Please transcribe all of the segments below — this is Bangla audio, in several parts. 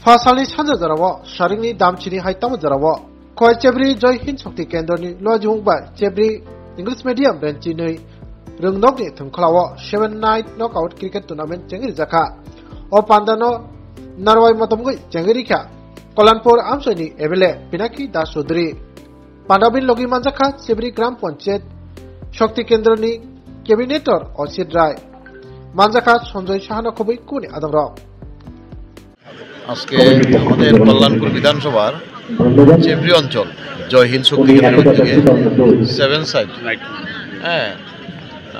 फासालनि सानजा जराव सारिंनि दामचिनि हाइताम जराव खय चेब्री जय हिंद शक्ति केन्द्रनि लजुंबा चेब्री इंग्लिश मीडियम बेंचि नै रोंनकनि थंखलाव 7 नाइट नकआउट क्रिकेट टूर्नामेंट चेंगिरि जाखा ओ पांदानो नारवाई मतमगै चेंगिरिखा कल्याणपुर आमसोनी एमएलए पिनाकी दास चौधरी पांडाबिन लगी मानजाखा चेब्री ग्राम पंचायत शक्ति केन्द्रनि कैबिनेटर असित राय मानजाखा सঞ্জয় সাহানা खबै कुनि आदमर আজকে আমাদের কল্যাণপুর বিধানসভার চেবরি অঞ্চল জয় হিন্দ শক্তি কেন্দ্রের উদ্যোগে 7 সাইড হ্যাঁ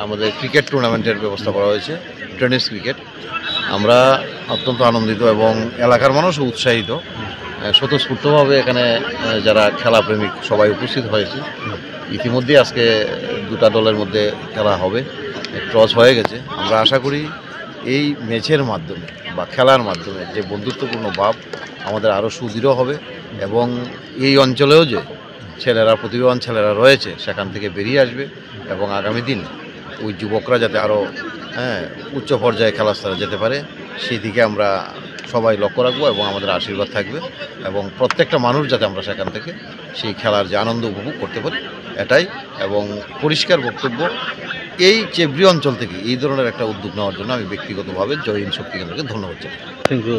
আমাদের ক্রিকেট টুর্নামেন্টের ব্যবস্থা করা হয়েছে, টেনিস ক্রিকেট। আমরা অত্যন্ত আনন্দিত এবং এলাকার মানুষও উৎসাহিত। স্বতঃস্ফূর্তভাবে এখানে যারা খেলাপ্রেমিক সবাই উপস্থিত হয়েছে। ইতিমধ্যে আজকে দুটা দলের মধ্যে খেলা হবে, টস হয়ে গেছে। আমরা আশা করি এই ম্যাচের মাধ্যমে বা খেলার মাধ্যমে যে বন্ধুত্বপূর্ণ ভাব আমাদের আরও সুদৃঢ় হবে এবং এই অঞ্চলেও যে ছেলেরা প্রতিভাবান ছেলেরা রয়েছে সেখান থেকে বেরিয়ে আসবে এবং আগামী দিন ওই যুবকরা যাতে আরও উচ্চ পর্যায়ে খেলার স্তরে যেতে পারে সেই দিকে আমরা সবাই লক্ষ্য রাখবো এবং আমাদের আশীর্বাদ থাকবে এবং প্রত্যেকটা মানুষ যাতে আমরা সেখান থেকে সেই খেলার যে আনন্দ উপভোগ করতে পারি এটাই। এবং পরিষ্কার বক্তব্য, এই চেবরি অঞ্চল থেকে এই ধরনের একটা উদ্যোগ নেওয়ার জন্য আমি ব্যক্তিগতভাবে জয় হিন্দ শক্তি কেন্দ্রকে ধন্যবাদ জানাই। Thank you.